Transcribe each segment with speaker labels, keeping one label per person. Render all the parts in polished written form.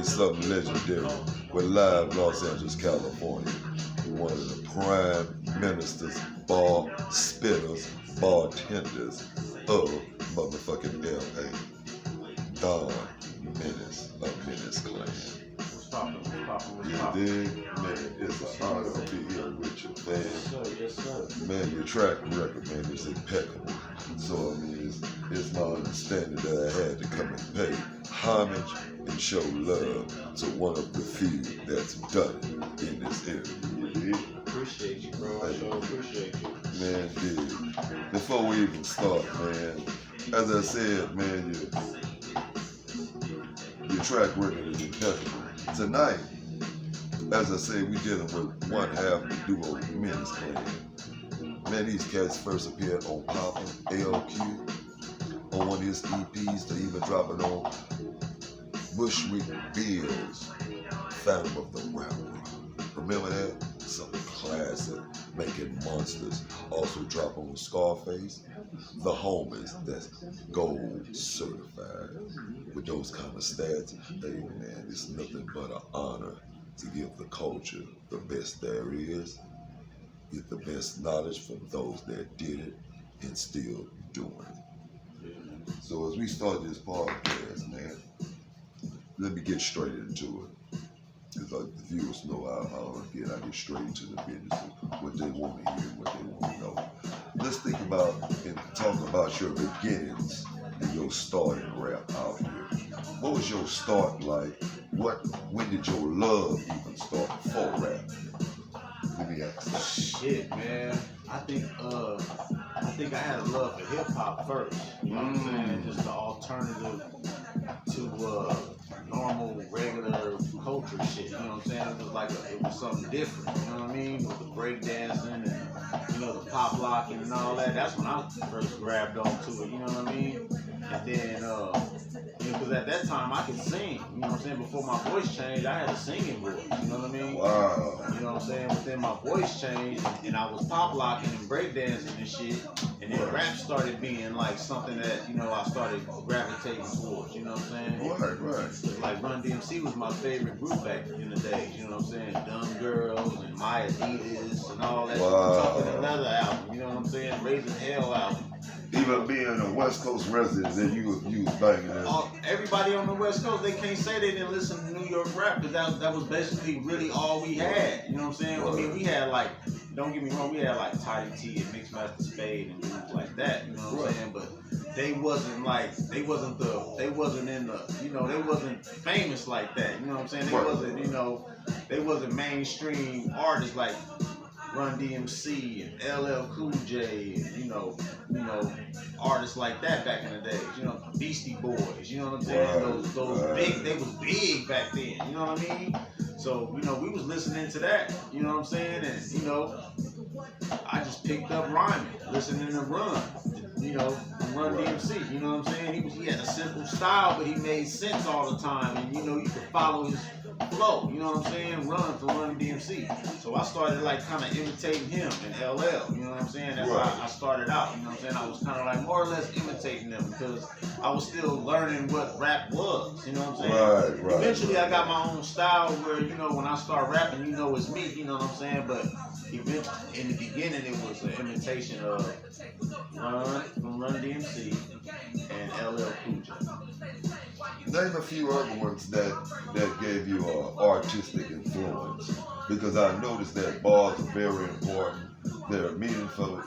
Speaker 1: is something legendary. We're live Los Angeles, California. We're one of the prime ministers, bar spitters, bartenders of motherfucking LA. Don Menace of Menace Clan. You dig? Man, it's an honor to be here with you, man.
Speaker 2: Yes, sir.
Speaker 1: Man, your track record, man, is impeccable. So, I mean, it's my understanding that I had to come and pay homage and show love to one of the few that's done it in this area. You dig?
Speaker 2: Appreciate you, bro. I sure appreciate you.
Speaker 1: Man, dig. Before we even start, man, as I said, man, your track record is impeccable. Tonight, as I say, we dealing with one half of the duo Menace Clan. Man, these cats first appeared on Papa, LQ, on one of his EPs, to even drop it on Bushwick Bill's Phantom of the Rapper. Remember that? Something classic, Making Monsters. Also drop on Scarface, The Homies, that's gold certified. With those kind of stats, hey man, it's nothing but an honor to give the culture the best there is, get the best knowledge from those that did it and still doing it. So as we start this podcast, man, let me get straight into it. Because like the viewers know how I get straight into the business, what they want to hear, what they want to know. Let's think about and talk about your beginnings and your starting rap out here. What was your start like? When did your love even start before rap? Let me ask that.
Speaker 2: Shit, man. I think I had a love for hip hop first. You know what I'm saying? Just the alternative to normal, regular culture shit. You know what I'm saying? It was something different. You know what I mean? With the breakdancing and the pop locking and all that. That's when I first grabbed onto it. You know what I mean? And then, because at that time I could sing. You know what I'm saying? Before my voice changed, I had a singing voice. You know what I mean?
Speaker 1: Wow.
Speaker 2: You know what I'm saying? But then my voice changed, and I was pop locking and breakdancing and shit. And then rap started being like something that I started gravitating towards. You know what I'm saying?
Speaker 1: Right.
Speaker 2: Like Run DMC was my favorite group back in the day. You know what I'm saying? Dumb Girls and My Adidas and all that.
Speaker 1: Wow.
Speaker 2: Shit. Another album. You know what I'm saying? Raising Hell album.
Speaker 1: Even being a West Coast resident, then you was banging that.
Speaker 2: Everybody on the West Coast, they can't say they didn't listen to New York rap, because that was basically really all we had. You know what I'm saying? I mean, we had don't get me wrong, we had Tidy T and Mixmaster Spade and dudes like that. You know what I'm saying? But they wasn't famous like that. You know what I'm saying? They wasn't mainstream artists like Run DMC and LL Cool J and artists like that back in the days. Beastie Boys. You know what I'm saying? Those big. They was big back then. You know what I mean? So we was listening to that. You know what I'm saying? And I just picked up rhyming, listening to Run. Run DMC. You know what I'm saying? He had a simple style, but he made sense all the time, and you could follow his flow, you know what I'm saying? Run for Run DMC. So I started kind of imitating him and LL, you know what I'm saying? That's how I started out, you know what I'm saying? I was kind of more or less imitating them because I was still learning what rap was, you know what I'm saying?
Speaker 1: Right.
Speaker 2: Eventually I got my own style where, when I start rapping, it's me, you know what I'm saying? But in the beginning it was an imitation of Run from Run DMC and LL Cool J.
Speaker 1: Name a few other ones that gave you an artistic influence, because I noticed that bars are very important. They're meaningful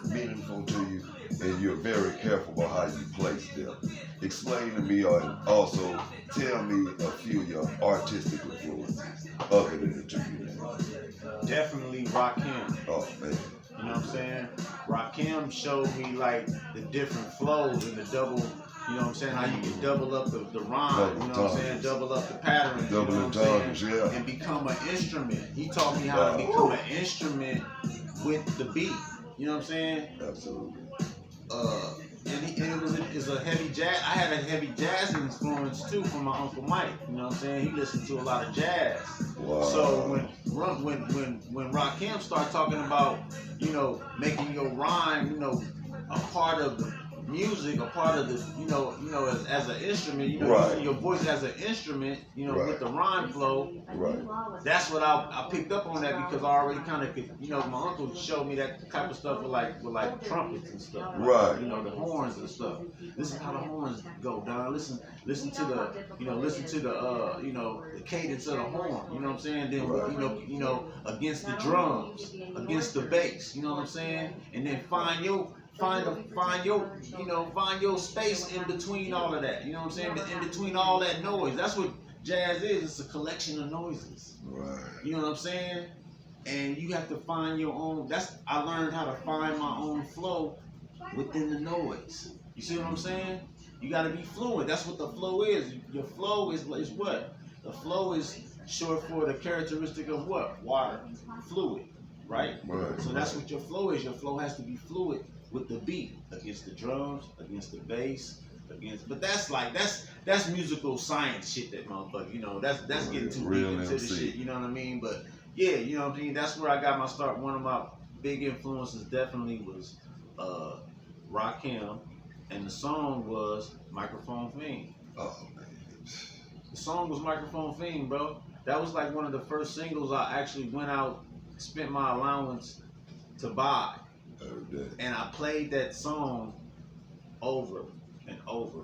Speaker 1: to you, and you're very careful about how you place them. Explain to me, and also tell me a few of your artistic influences other than the two you named.
Speaker 2: Definitely Rakim.
Speaker 1: Oh man.
Speaker 2: You know what I'm saying? Rakim showed me the different flows and the double. You know what I'm saying? How you can double up the rhyme, you know what I'm saying? Double up the pattern,
Speaker 1: double
Speaker 2: you know what I'm saying?
Speaker 1: Yeah.
Speaker 2: And become an instrument. He taught me how to become an instrument with the beat. You know what I'm saying?
Speaker 1: Absolutely.
Speaker 2: And it's a heavy jazz. I had a heavy jazz influence too from my Uncle Mike. You know what I'm saying? He listened to a lot of jazz.
Speaker 1: Wow.
Speaker 2: So when Rakim started talking about, making your rhyme, a part of music, a part of the, as an instrument,
Speaker 1: Right.
Speaker 2: using your voice as an instrument,
Speaker 1: Right.
Speaker 2: with the rhyme flow.
Speaker 1: Right.
Speaker 2: That's what I picked up on that because I already kind of could, my uncle showed me that type of stuff with like trumpets and stuff.
Speaker 1: Right.
Speaker 2: The horns and stuff. Listen how the horns go down. Listen to the, the cadence of the horn. You know what I'm saying? Then,
Speaker 1: Right.
Speaker 2: Against the drums, against the bass. You know what I'm saying? And then find your space in between all of that. You know what I'm saying? In between all that noise. That's what jazz is. It's a collection of noises.
Speaker 1: Right.
Speaker 2: You know what I'm saying? And you have to find your own. I learned how to find my own flow within the noise. You see what I'm saying? You got to be fluid. That's what the flow is. Your flow is what? The flow is short for the characteristic of what? Water. Fluid. Right?
Speaker 1: Right.
Speaker 2: So that's what your flow is. Your flow has to be fluid with the beat, against the drums, against the bass, but that's musical science shit, that motherfucker, that's getting too deep into the shit, you know what I mean? But yeah, you know what I mean, that's where I got my start. One of my big influences definitely was Rakim, and the song was Microphone Fiend.
Speaker 1: Oh man.
Speaker 2: The song was Microphone Fiend, bro. That was like one of the first singles I actually went out, spent my allowance to buy. And I played that song over and over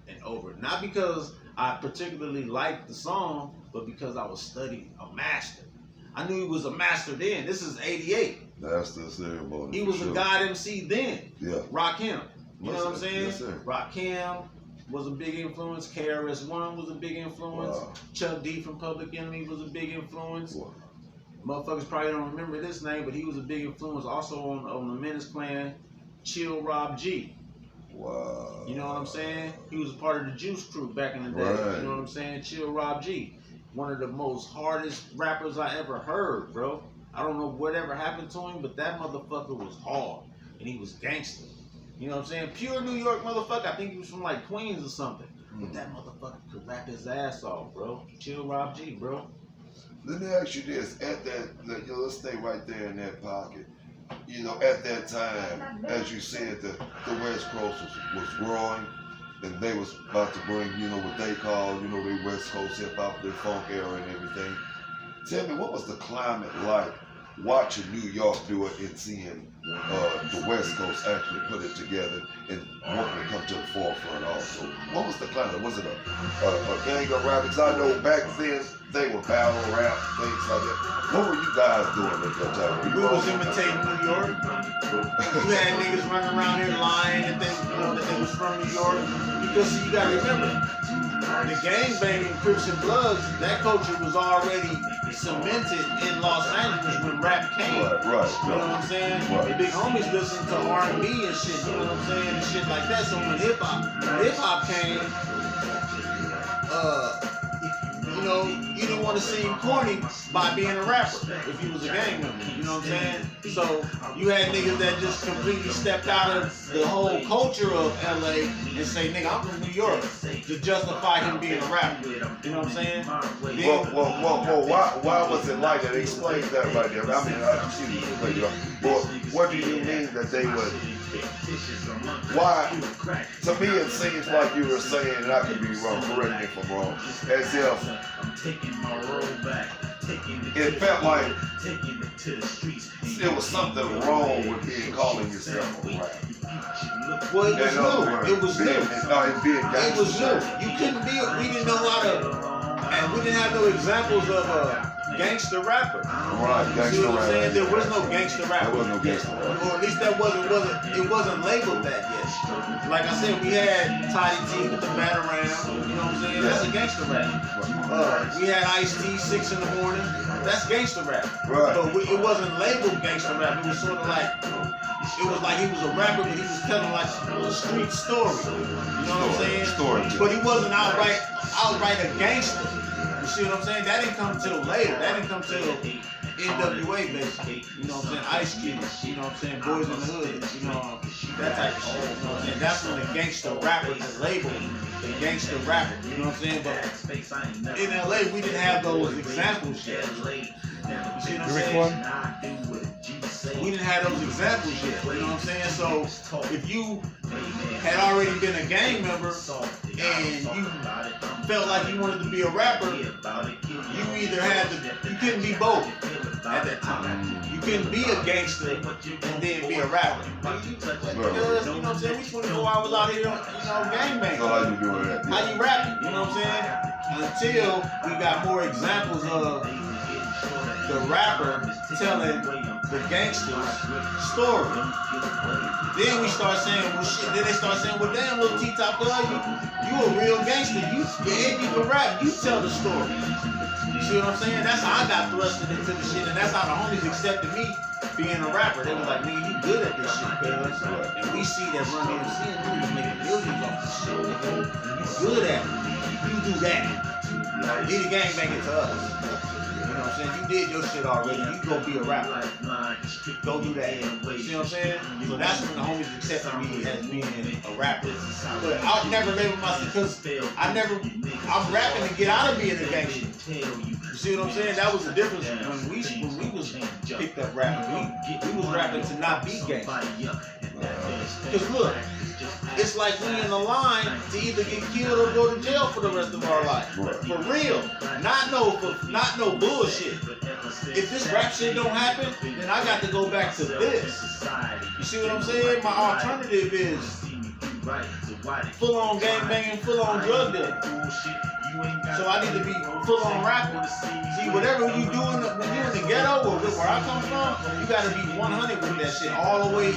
Speaker 2: and over. Not because I particularly liked the song, but because I was studying a master. I knew he was a master then. This is 88.
Speaker 1: That's the ceremony.
Speaker 2: He was a God MC then.
Speaker 1: Yeah.
Speaker 2: Rakim. You know what I'm saying?
Speaker 1: Yes, sir.
Speaker 2: Rakim was a big influence. KRS-One was a big influence.
Speaker 1: Wow.
Speaker 2: Chuck D from Public Enemy was a big influence.
Speaker 1: Wow.
Speaker 2: Motherfuckers probably don't remember this name, but he was a big influence also on the Menace Clan, Chill Rob G.
Speaker 1: Wow.
Speaker 2: You know what I'm saying? He was a part of the Juice Crew back in the day.
Speaker 1: Right.
Speaker 2: You know what I'm saying? Chill Rob G. One of the most hardest rappers I ever heard, bro. I don't know whatever happened to him, but that motherfucker was hard. And he was gangster. You know what I'm saying? Pure New York motherfucker. I think he was from like Queens or something. But that motherfucker could rap his ass off, bro. Chill Rob G, bro.
Speaker 1: Let me ask you this: at let's stay right there in that pocket. At that time, as you said, the West Coast was growing, and they was about to bring, what they call, their West Coast hip hop, their funk era, and everything. Tell me, what was the climate like watching New York do it and seeing the West Coast actually put it together and wanting to come to the forefront also? What was the climate? Was it a gang of rappers? I know back then they were battle rap, things like that. What were you guys doing at that time?
Speaker 2: We was imitating New York. You had niggas running around here lying that they was from New York. Because you gotta remember, the gangbanging Crips and Bloods, that culture was already cemented in Los Angeles when rap came.
Speaker 1: Right.
Speaker 2: You know what I'm saying?
Speaker 1: Right.
Speaker 2: The big homies listened to R&B and shit, you know what I'm saying? And shit like that. So when hip hop came, you didn't want to seem corny by being a rapper if you was a gang member, you know what I'm saying? So you had niggas that just completely stepped out of the whole culture of LA and say, nigga, I'm from New York, to justify him being a rapper. You know what I'm saying?
Speaker 1: Well, why was it like that? Explain that right there. I mean, I see you play it. But what do you mean that they would? Why? To me, it seems like you were saying, and I could be wrong, correct me if I'm wrong, as if it felt like there was something wrong with calling yourself a rapper.
Speaker 2: Well, it was new. It was new. You couldn't be. We didn't know how to, and we didn't have no examples of a gangster rapper.
Speaker 1: Right, gangster rapper.
Speaker 2: Saying? There was no gangster rapper.
Speaker 1: There was no gangster rapper.
Speaker 2: Or at least that wasn't labeled that yet. Like I said, we had Toddy T with the Batarang. You know what I'm saying? That's a gangster rap. We had Ice-T, 6 in the morning. That's gangster rap.
Speaker 1: Right.
Speaker 2: But it wasn't labeled gangster rap. It was sort of like, he was a rapper, but he was telling like a street story. You know what I'm saying?
Speaker 1: Story.
Speaker 2: But he wasn't outright a gangster. You see what I'm saying? That didn't come till later. That didn't come till NWA, basically. You know what I'm saying? Ice Cube. You know what I'm saying? Boys in the Hood. You know, that type of shit. You know what I'm saying? That's when the gangster rapper is labeled the gangster rapper. You know what I'm saying? But in LA, we didn't have those examples yet. You see what I'm saying? we didn't have those examples yet. You know what I'm saying? So if you had already been a gang member and you felt like you wanted to be a rapper, you either had to, you couldn't be both at that time. You couldn't be a gangster and then be a rapper. Because, you know what I'm saying? We 24 hours out here, you know, gang banging.
Speaker 1: So how you doing that?
Speaker 2: How you rapping? You know what I'm saying? Until we got more examples of the rapper telling the gangster's story. Then we start saying, well shit, then they start saying, well damn little T-Top girl, you a real gangster. You can rap, you tell the story. You see what I'm saying? That's how I got thrusted into the shit, and that's how the homies accepted me being a rapper. They was like, nigga, you good at this shit, cuz. And we see that Run DMC and niggas making millions off this shit, nigga. You good at it. You do that. Be the gangbanging to us. You know what I'm saying? You did your shit already. You go be a rapper. Go do that. You see what I'm saying? So that's when the homies accepted me as being a rapper. But I'll never label myself because I'm rapping to get out of being a gangster. You see what I'm saying? That was the difference when we was picked up rapping. We was rapping to not be gangster. Because look, it's like we in the line to either get killed or go to jail for the rest of our life. For real. Not no bullshit. If this rap shit don't happen, then I got to go back to this. You see what I'm saying? My alternative is full on gang banging, full on drug dealing. So I need to be full on rapping. See, whatever you do when you're in the ghetto or where I come from, you gotta be 100 with that shit all the way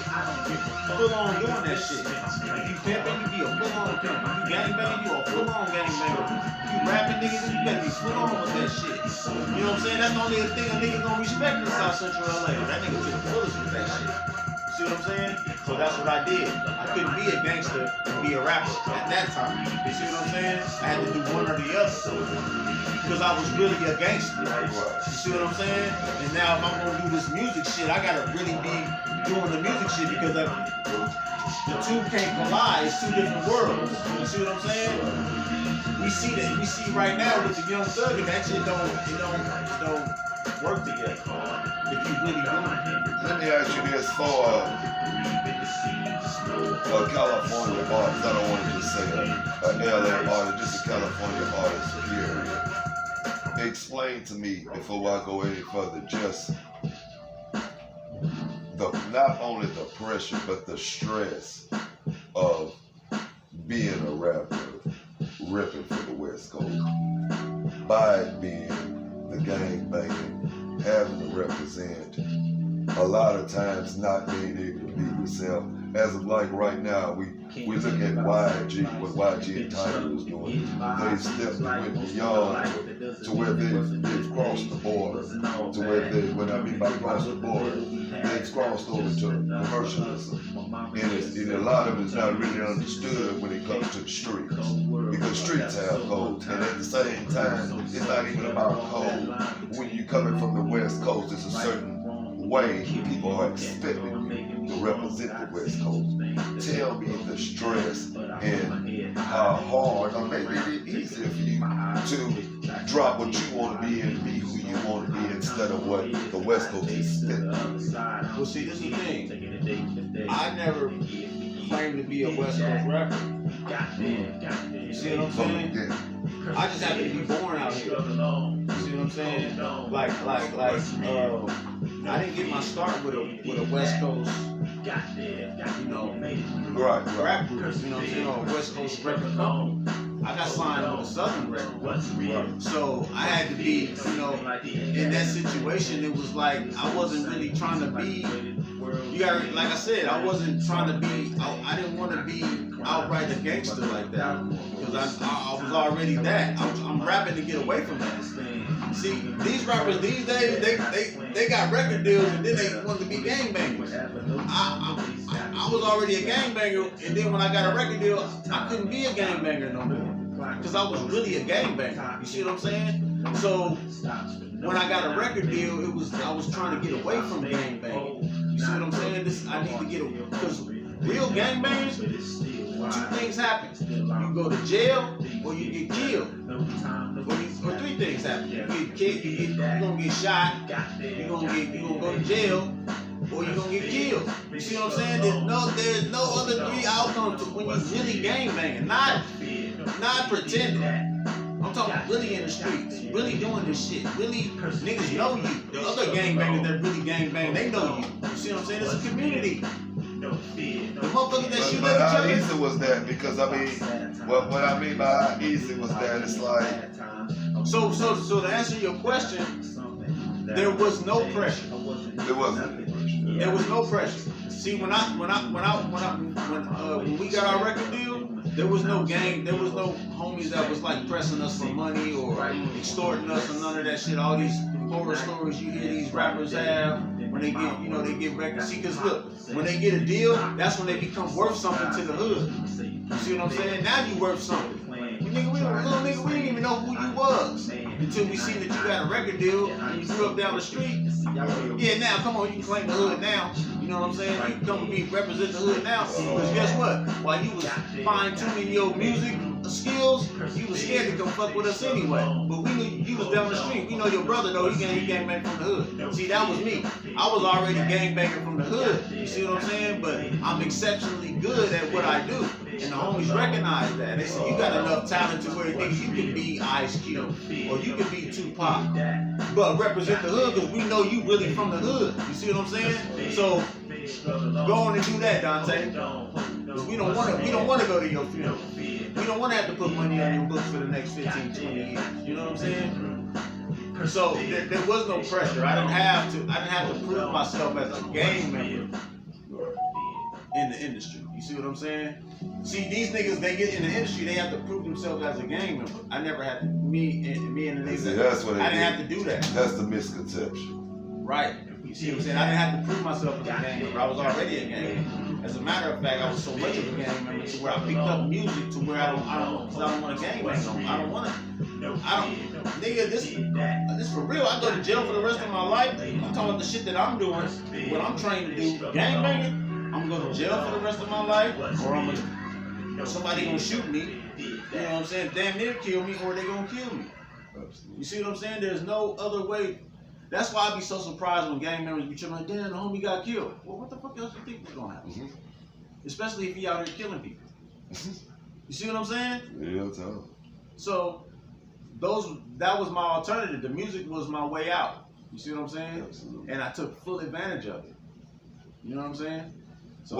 Speaker 2: full on doing that shit. If you pimping, you be a full on pimp. If you gang banging, you a full on gang banger. If you rapping niggas, you better be full on with that shit. You know what I'm saying? That's the only thing a nigga gonna respect in South Central LA. That nigga took the fullest with that shit. See what I'm saying? So that's what I did. I couldn't be a gangster and be a rapper at that time. You see what I'm saying? I had to do one or the other. Because I was really a gangster. You see what I'm saying? And now if I'm gonna do this music shit, I gotta really be doing the music shit because the two can't collide. It's two different worlds. You see what I'm saying? We see that. We see right now with the Young Thug and that shit don't work together. If you really do it.
Speaker 1: Let me ask you this for a California artist. I don't want to just say an LA artist, just a California artist, period. Explain to me, before I go any further, just not only the pressure, but the stress of being a rapper, ripping for the West Coast, by it being the gang banging, having to represent, a lot of times not being able to be yourself. As of like right now, we look at YG, what YG and Tiger is doing. They went beyond to where they've crossed the border, to where when I mean by cross the border, they've crossed over to commercialism. And a lot of it is not really understood when it comes to the streets, because streets have codes, and at the same time, it's not even about code. When you're coming from the West Coast, it's a certain way people are expecting you to represent the West Coast. Tell me the stress and how hard, or maybe it's easier for you to drop what you want to be and be who you want to be instead of what the West Coast expects.
Speaker 2: Well, see, this is the thing. I never claimed to be a West Coast rapper. You see what I'm saying? I just happen to be born out here. You see what I'm saying? Like, I didn't get my start with a West Coast, you know, rap group, you know what I'm saying, or a West Coast record company. I got signed with a Southern record. So I had to be, you know, in that situation, it was like I wasn't really trying to be, like I said, I wasn't trying to be, I didn't want to be outright a gangster like that. Because I was already that. I'm rapping to get away from that. See, these rappers these days, they got record deals and then they want to be gangbangers. I was already a gangbanger, and then when I got a record deal, I couldn't be a gangbanger no more. Because I was really a gangbanger. You see what I'm saying? So when I got a record deal, I was trying to get away from gangbanging. You see what I'm saying? I need to get away. Because real gangbangers, two things happen. You go to jail or you get killed. Or three things happen. You get kicked, you're gonna get shot, you're gonna go to jail, or you're gonna get killed. You see what I'm saying? There's no other three outcomes to when you really gangbanging, not pretending. I'm talking really in the streets, really doing this shit. Really, niggas know you. The other gangbangers that really gangbang, they know you. You see what I'm saying? It's a community. The motherfuckers that shoot at each
Speaker 1: how
Speaker 2: other.
Speaker 1: easy was that? Because I mean, what I mean by how easy was that, it's like.
Speaker 2: So to answer your question, there was no pressure.
Speaker 1: There wasn't.
Speaker 2: There was no pressure. See, when we got our record deal, there was no gang, there was no homies that was like pressing us for money or extorting us or none of that shit. All these horror stories you hear these rappers have when they get, they get records. See, cause look, when they get a deal, that's when they become worth something to the hood. You see what I'm saying? Now you worth something. Little nigga, we didn't even know who you was until we seen that you got a record deal and you grew up down the street. Yeah, now come on, you can claim the hood now. You know what I'm saying? You can come and represent the hood now. Because guess what? While you was fine-tuning your music skills, you was scared to come fuck with us anyway. But we knew you was down the street. We know your brother though, he gangbang from the hood. See, that was me. I was already gangbanging from the hood. You see what I'm saying? But I'm exceptionally good at what I do. And the homies recognize that. They say, you got enough talent to where you can be Ice Cube or you can be Tupac. But represent the hood because we know you really from the hood. You see what I'm saying? So go on and do that, Dante. Because we don't want to go to your funeral. We don't want to have to put money on your books for the next 15, 20 years. You know what I'm saying? So there was no pressure. I didn't have to prove myself as a gang member in the industry. You see what I'm saying? See, these niggas, they get in the industry, they have to prove themselves as a gang member. I never had to, me and the niggas,
Speaker 1: See, that's what
Speaker 2: I didn't have to do that.
Speaker 1: That's the misconception.
Speaker 2: Right. You see what I'm saying? I didn't have to prove myself as a gang member. I was already a gang member. As a matter of fact, I was so much of a gang member to where I picked up music to where I don't want to gang bang. Nigga, this for real. I go to jail for the rest of my life. I'm talking about the shit that I'm doing, what I'm trained to do, gang banging. I'm gonna go to jail for the rest of my life, or somebody gonna shoot me. You know what I'm saying? Damn near kill me, or they gonna kill me.
Speaker 1: Absolutely.
Speaker 2: You see what I'm saying? There's no other way. That's why I be so surprised when gang members be like, damn, the homie got killed. Well, what the fuck else you think is gonna happen?
Speaker 1: Mm-hmm.
Speaker 2: Especially if he out here killing people. You see what I'm saying?
Speaker 1: Yeah, tell.
Speaker 2: So that was my alternative. The music was my way out. You see what I'm saying?
Speaker 1: Absolutely.
Speaker 2: And I took full advantage of it. You know what I'm saying? So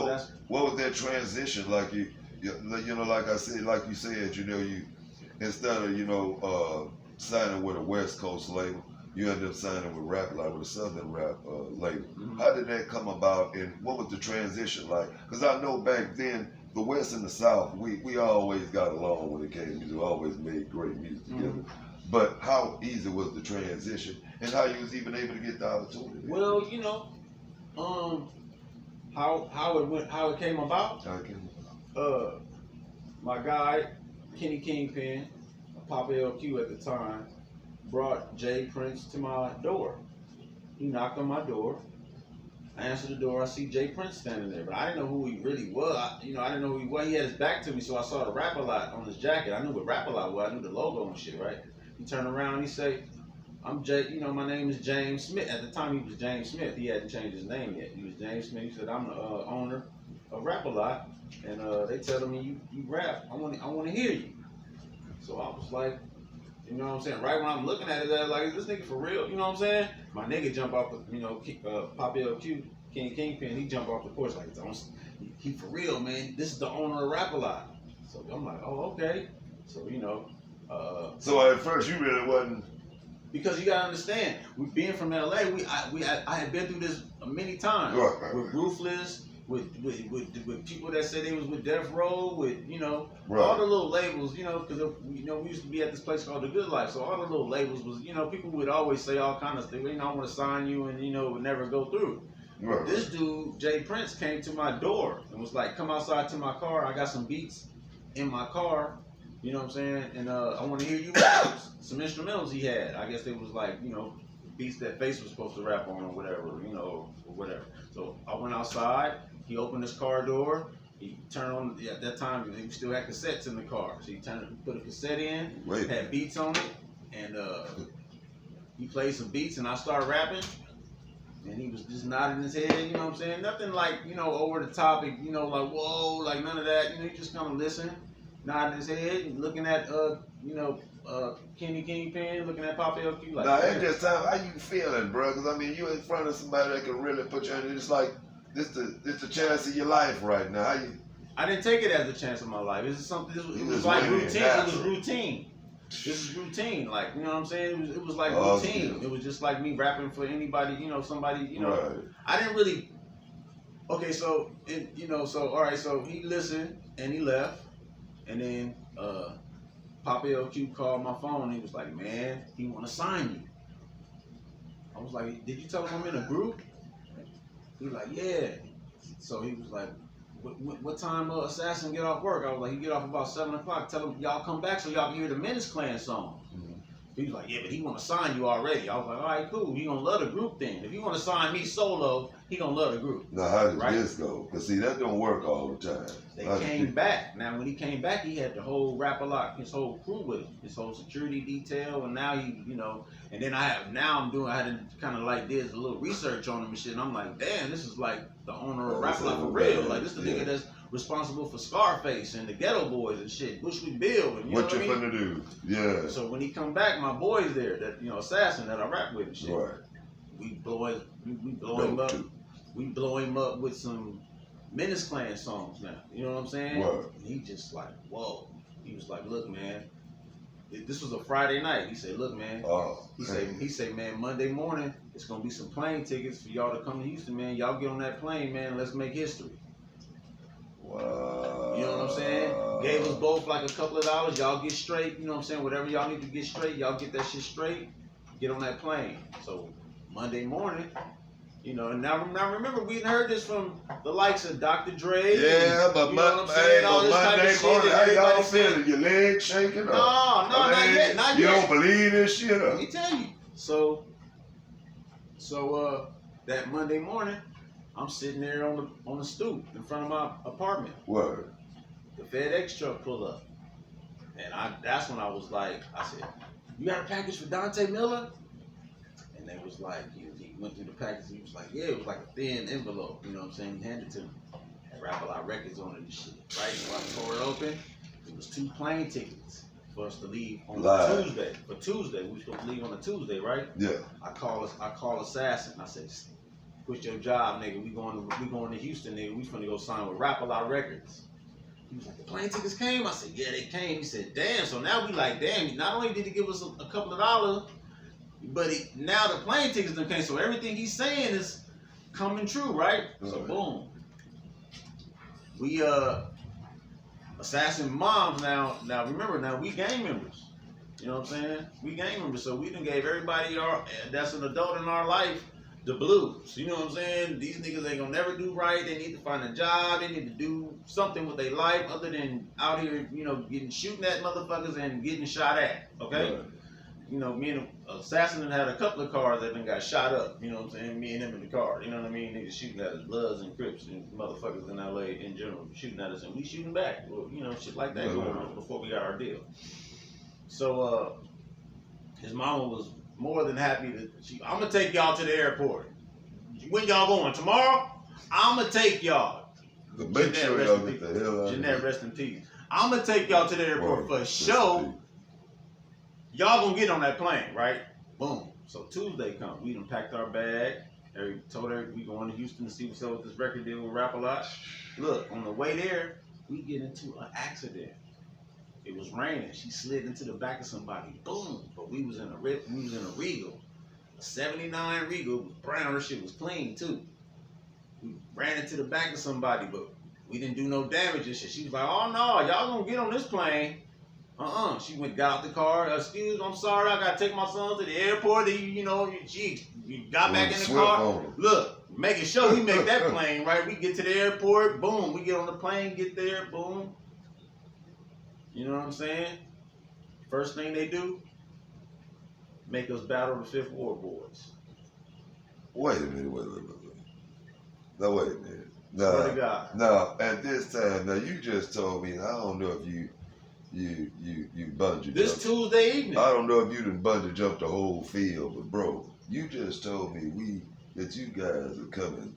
Speaker 1: what was that transition like? You like I said, like you said, you instead of signing with a West Coast label, you ended up signing with Rap Life, with a Southern rap label. Mm-hmm. How did that come about, and what was the transition like? Because I know back then, the West and the South, we always got along when it came to music. We always made great music together. Mm-hmm. But how easy was the transition, and how you was even able to get the opportunity?
Speaker 2: Well, how it came about. My guy, Kenny Kingpin, Pop LQ at the time, brought Jay Prince to my door. He knocked on my door. I answered the door. I see Jay Prince standing there, but I didn't know who he really was. I didn't know who he was. He had his back to me, so I saw the Rap-A-Lot on his jacket. I knew what Rap-A-Lot was. I knew the logo and shit, right? He turned around and he said, I'm Jay, my name is James Smith. At the time, he was James Smith. He hadn't changed his name yet. He was James Smith. He said, I'm the owner of Rap-A-Lot, and they telling me you rap. I want to hear you. So I was like, you know what I'm saying? Right when I'm looking at it, like, is this nigga for real? You know what I'm saying? My nigga jump off, Pop LQ, King Kingpin, he jump off the porch like, he for real, man. This is the owner of Rap-A-Lot. So I'm like, oh, okay. So,
Speaker 1: so at first, you really wasn't.
Speaker 2: Because you gotta understand, being from LA, I had been through this many times.
Speaker 1: Right.
Speaker 2: With Ruthless, with people that said they was with Death Row, with
Speaker 1: right.
Speaker 2: all the little labels, because we used to be at this place called The Good Life, so all the little labels was, people would always say all kind of things. I want to sign you, and it would never go through. Right. This dude, Jay Prince, came to my door and was like, "Come outside to my car. I got some beats in my car." You know what I'm saying? And I want to hear you rap. Some instrumentals he had. I guess it was like, beats that Face was supposed to rap on or whatever, or whatever. So I went outside. He opened his car door. He turned on, at that time, he still had cassettes in the car. So he put a cassette in, had beats on it, and he played some beats, and I started rapping. And he was just nodding his head, you know what I'm saying? Nothing like, you know, over the topic, you know, like, whoa, like none of that. You know, he just kind of listening, nodding his head, looking at, you know, Kenny Kingpin, looking at Pop LQ. Like,
Speaker 1: now, at this time, how you feeling, bro? Because, I mean, you in front of somebody that can really put you in. It's like, this the chance of your life right now. How you?
Speaker 2: I didn't take it as a chance of my life. This is something, it was like routine. It was routine. This is routine, like, you know what I'm saying? It was like routine. It was just like me rapping for anybody, you know, somebody, you know.
Speaker 1: Right.
Speaker 2: I didn't really. Okay, so you know, so all right, so he listened and he left, and then Papa LQ called my phone. And he was like, "Man, he want to sign you." I was like, "Did you tell him I'm in a group?" He was like, "Yeah." So he was like, What time Assassin get off work? I was like, he get off about 7 o'clock. Tell him y'all come back so y'all can hear the Menace Clan song. Mm-hmm. He was like, yeah, but he want to sign you already. I was like, all right, cool. He gonna love the group then. If he want to sign me solo, he gonna love the group.
Speaker 1: Now how did this go? Because see, that don't work all the time.
Speaker 2: They came back. Now when he came back, he had the whole Rap-A-Lot, his whole crew with him, his whole security detail, and now he, you know, and then I had to kind of like did a little research on him and shit. And I'm like, damn, this is like the owner of Rap-A-Lot for real. Like this is the nigga that's responsible for Scarface and the Ghetto Boys and shit, Bushwick Bill, and you know what you
Speaker 1: finna do? Yeah.
Speaker 2: So when he come back, my boy's there, that you know, Assassin that I rap with and shit.
Speaker 1: Right.
Speaker 2: We blow him up. We blow him up with some Menace Clan songs now. You know what I'm saying?
Speaker 1: Right.
Speaker 2: And he just like, whoa. He was like, look, man. This was a Friday night. He said, look, man. He said, man, Monday morning, it's gonna be some plane tickets for y'all to come to Houston, man. Y'all get on that plane, man. Let's make history.
Speaker 1: Wow.
Speaker 2: You know what I'm saying? Gave us both like a couple of dollars. Y'all get straight. You know what I'm saying? Whatever y'all need to get straight, y'all get that shit straight. Get on that plane. So Monday morning, you know, and now remember, we heard this from the likes of Dr. Dre.
Speaker 1: Yeah, but Monday morning, how y'all feeling? Your legs shaking?
Speaker 2: No, not yet.
Speaker 1: You don't believe this shit?
Speaker 2: Let me tell you. So that Monday morning, I'm sitting there on the stoop in front of my apartment.
Speaker 1: Word.
Speaker 2: The FedEx truck pulled up, and that's when I was like, I said, "You got a package for Dante Miller?" And they was like, he went through the package. He was like, "Yeah, it was like a thin envelope." You know what I'm saying? He handed it to me. Had Rap-A-Lot records on it and shit. Right? So I tore it open. It was 2 plane tickets for us to leave on Tuesday. For Tuesday, we were supposed to leave on a Tuesday, right?
Speaker 1: Yeah.
Speaker 2: I call Assassin. I said, quit your job, nigga. We going to Houston, nigga. We finna go sign with Rap-A-Lot Records. He was like, the plane tickets came? I said, yeah, they came. He said, damn. So now we like, damn, not only did he give us a couple of dollars, but now the plane tickets done came. So everything he's saying is coming true, right? So boom. We Assassin moms now remember, now we gang members. You know what I'm saying? We gang members. So we done gave everybody that's an adult in our life the blues. You know what I'm saying? These niggas ain't gonna never do right. They need to find a job. They need to do something with their life other than out here, you know, shooting at motherfuckers and getting shot at. Okay? Right. You know, me and Assassin had a couple of cars that then got shot up. You know what I'm saying? Me and him in the car. You know what I mean? Niggas shooting at us, Bloods and Crips and motherfuckers in LA in general shooting at us, and we shooting back. Well, you know, shit like that going on before we got our deal. So his mama was more than happy to. I'm gonna take y'all to the airport. When y'all going? Tomorrow? I'm gonna take y'all.
Speaker 1: Make sure y'all get the hell out of here.
Speaker 2: Jeanette, rest in peace. I'm gonna take y'all to the airport for sure. Y'all gonna get on that plane, right? Boom. So Tuesday comes. We done packed our bag. Told her we going to Houston to see what's up with this record deal with Rap-A-Lot. Look, on the way there, we get into an accident. It was raining. She slid into the back of somebody. Boom. But we was in a Regal. A 79 Regal. It was brown. Her shit was clean too. We ran into the back of somebody, but we didn't do no damage and shit. She was like, oh no, y'all gonna get on this plane. She got out the car. Excuse me, I'm sorry. I gotta take my son to the airport. You know, she got back in the car. Look, making sure we make that plane, right? We get to the airport. Boom. We get on the plane, get there. Boom. You know what I'm saying? First thing they do, make us battle the Fifth Ward Boys.
Speaker 1: Wait a minute, Now wait a minute.
Speaker 2: Swear to God.
Speaker 1: Now at this time, now you just told me, I don't know if you bungee jumped.
Speaker 2: This Tuesday evening.
Speaker 1: I don't know if you done bungee jumped the whole field, but bro, you just told me that you guys are coming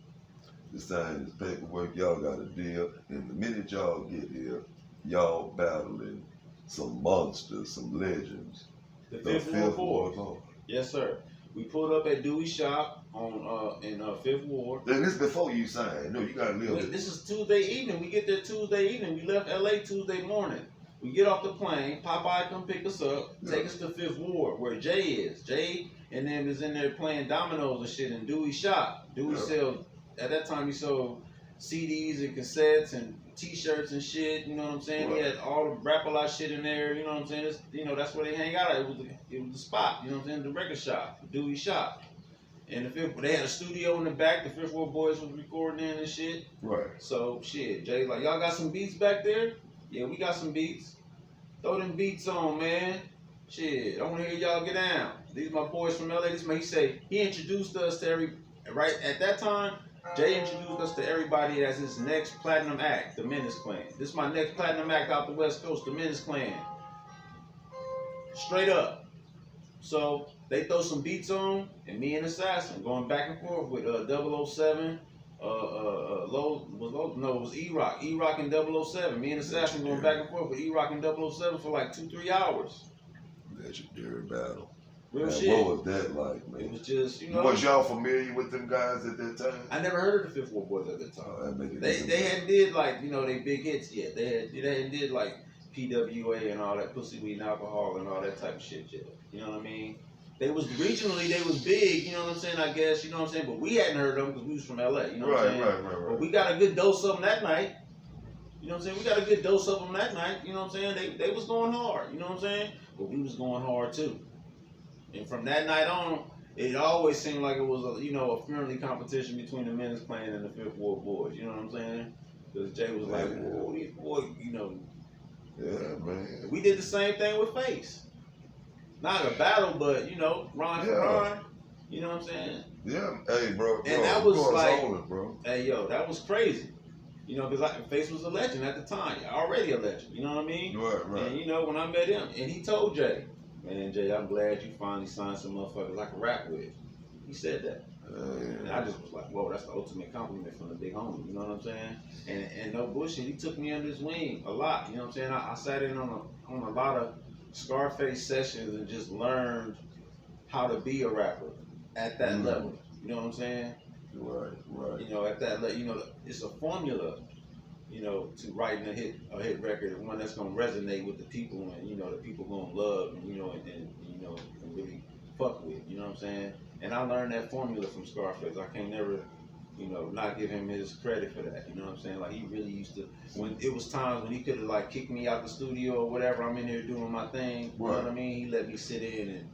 Speaker 1: to sign this paperwork. Y'all got a deal, and the minute y'all get here, y'all battling some monsters, some legends.
Speaker 2: The Fifth Ward. Yes, sir. We pulled up at Dewey Shop on in Fifth Ward.
Speaker 1: And this before you sign. No, you gotta live.
Speaker 2: This is Tuesday evening. We get there Tuesday evening. We left LA Tuesday morning. We get off the plane. Popeye come pick us up, take us to Fifth Ward where Jay is. Jay and them is in there playing dominoes and shit in Dewey Shop. Dewey sell, at that time he sold CDs and cassettes and T-shirts and shit. You know what I'm saying? Right. He had all the rap-a-lot shit in there. You know what I'm saying? It's, you know, that's where they hang out at. It was the spot. You know what I'm saying? The record shop, the Dewey Shop. And they had a studio in the back. The Fifth Ward boys was recording in and shit. Right. So shit, Jay's like, y'all got some beats back there? Yeah, we got some beats. Throw them beats on, man. Shit, I want to hear y'all get down. These my boys from LA. He introduced us to right at that time. Jay introduced us to everybody as his next platinum act, the Menace Clan. This is my next platinum act out the West Coast, the Menace Clan. Straight up. So they throw some beats on, and me and Assassin going back and forth with 007. It was E-Rock. E-Rock and 007. Me and Assassin going back and forth with E-Rock and 007 for like 2-3 hours.
Speaker 1: Legendary battle.
Speaker 2: Real
Speaker 1: man,
Speaker 2: shit.
Speaker 1: What was that like, man?
Speaker 2: It was just, you know.
Speaker 1: Was y'all familiar with them guys at that time?
Speaker 2: I never heard of the Fifth Ward boys at that time.
Speaker 1: Oh,
Speaker 2: they hadn't did like, you know, they big hits yet. They hadn't did like PWA and all that pussy, weed, and alcohol and all that type of shit yet. You know what I mean? They was regionally, they was big, you know what I'm saying, I guess, you know what I'm saying? But we hadn't heard of them because we was from LA, you know what I'm saying? Right. But we got a good dose of them that night. You know what I'm saying? We got a good dose of them that night, you know what I'm saying? They was going hard, you know what I'm saying? But we was going hard too. And from that night on, it always seemed like it was a friendly competition between the Menace Clan and the Fifth Ward boys, you know what I'm saying? Because Jay was like, whoa, these boys, you know.
Speaker 1: Yeah, man.
Speaker 2: We did the same thing with Face. Not a battle, but, you know, rhyme for rhyme. You know what I'm saying?
Speaker 1: Yeah. Hey, bro.
Speaker 2: And that was like,
Speaker 1: bro.
Speaker 2: Hey, yo, that was crazy. You know, because Face was a legend at the time. Already a legend. You know what I mean?
Speaker 1: Right.
Speaker 2: And, you know, when I met him, and he told Jay, man, Jay, I'm glad you finally signed some motherfuckers I can rap with. He said that. And I just was like, whoa, that's the ultimate compliment from the big homie. You know what I'm saying? And no bullshit, he took me under his wing a lot. You know what I'm saying? I sat in on a lot of Scarface sessions and just learned how to be a rapper at that level. You know what I'm saying?
Speaker 1: Right.
Speaker 2: You know, at that level, you know, it's a formula, you know, to writing a hit record, one that's gonna resonate with the people and, you know, the people gonna love and, you know, and really fuck with, you know what I'm saying? And I learned that formula from Scarface. I can't never, you know, not give him his credit for that. You know what I'm saying? Like, he really used to, when it was times when he could have like kicked me out the studio or whatever, I'm in there doing my thing. You know what I mean? He let me sit in and,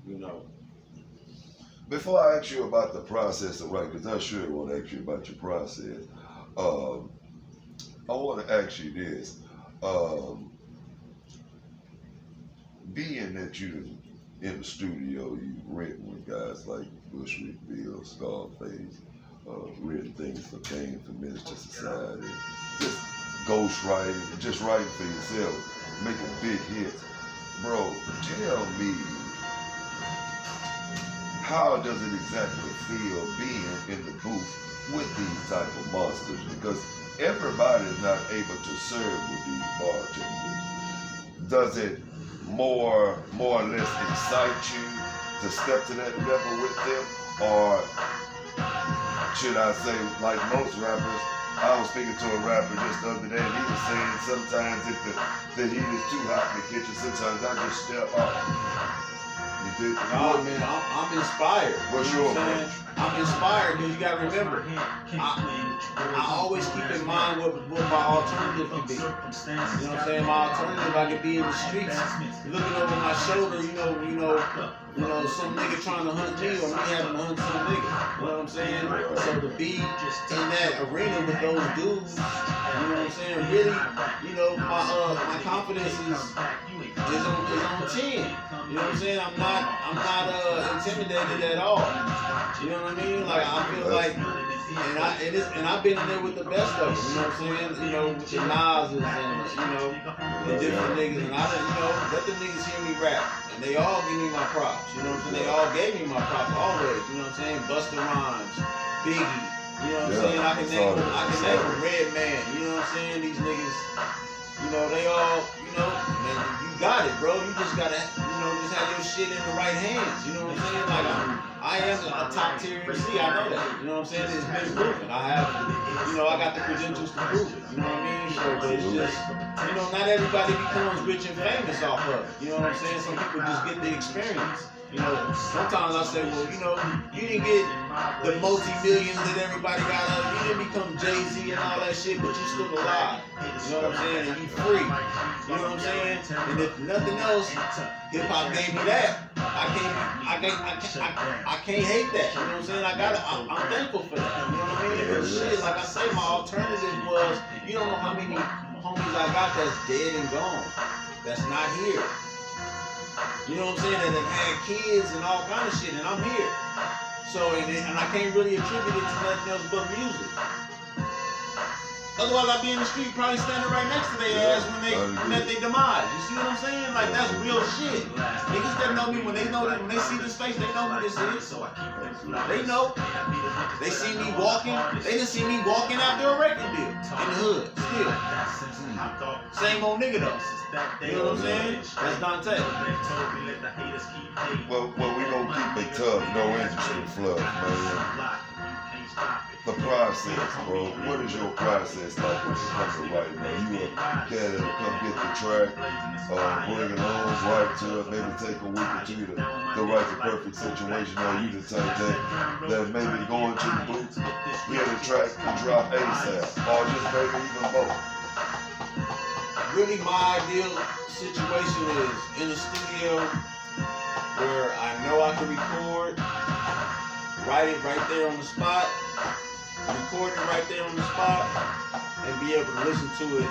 Speaker 2: you know.
Speaker 1: Before I ask you about the process of writing, because I sure want to ask you about your process, I want to ask you this. Being that you in the studio, you've written with guys like Bushwick Bill, Scarface, written things for Kane, for Minister Society, just ghostwriting, just writing for yourself, making big hits. Bro, tell me, how does it exactly feel being in the booth with these type of monsters? Because everybody is not able to serve with these bartenders. Does it more or less excite you to step to that level with them? Or should I say, like most rappers, I was speaking to a rapper just the other day and he was saying sometimes if the heat is too hot in the kitchen, sometimes I just step off.
Speaker 2: No, man, I'm inspired.
Speaker 1: What's your approach?
Speaker 2: I'm inspired because you gotta remember, I always keep in mind what my alternative could be. You know what I'm saying? My alternative, I could be in the streets, looking over my shoulder, you know, some nigga trying to hunt me or me having to hunt some nigga. You know what I'm saying? So to be in that arena with those dudes, you know what I'm saying? Really, you know, my confidence is on 10. You know what I'm saying? I'm not intimidated at all. You know what I mean? Like, I feel like, and I've been in there with the best of them. You know what I'm saying? You know, with the Nas's and and different niggas, and I didn't, let them niggas hear me rap, and they all give me my props, you know what I'm saying? They all gave me my props always, you know what I'm saying? Busta Rhymes, Biggie, you know what I'm saying? I can name them, Redman, you know what I'm saying? These niggas, they all, man, you got it, bro. You just gotta, just have your shit in the right hands, you know what I'm saying? Like, I am a top tier MC, I know that, you know what I'm saying? It's been proven. I have, I got the credentials to prove it, you know what I mean? So, but it's just, not everybody becomes rich and famous off of it, you know what I'm saying? Some people just get the experience. Sometimes I say, well, you didn't get the multi-millions that everybody got. You didn't become Jay-Z and all that shit, but you still alive. You know what I'm saying? And you free. You know what I'm saying? And if nothing else, hip-hop gave me that. I can't hate that. You know what I'm saying? I'm thankful for that. You know what I mean? Because shit, like I say, my alternative was, you don't know how many homies I got that's dead and gone. That's not here. You know what I'm saying? And then had kids and all kind of shit, and I'm here. So, and I can't really attribute it to nothing else but music. Otherwise, I'd be in the street probably standing right next to their ass when they met their demise. You see what I'm saying? Like, that's real shit. Niggas that know me, when they see this face, they know who this is. They know. They see me walking. They didn't see me walking after a record deal in the hood. Still. Same old nigga though. You know what I'm saying? That's Dante.
Speaker 1: Well, we gonna keep it tough, no industry fluff, man. The process, bro. What is your process like when it comes to writing? You a cat that'll come get the track, bring it on, write to it, maybe take a week or two to write the perfect situation, or you the type that maybe go into the booth, hear the track, and drop ASAP, or just maybe even both.
Speaker 2: Really, my ideal situation is in the studio where I know I can record, write it right there on the spot, record it right there on the spot, and be able to listen to it,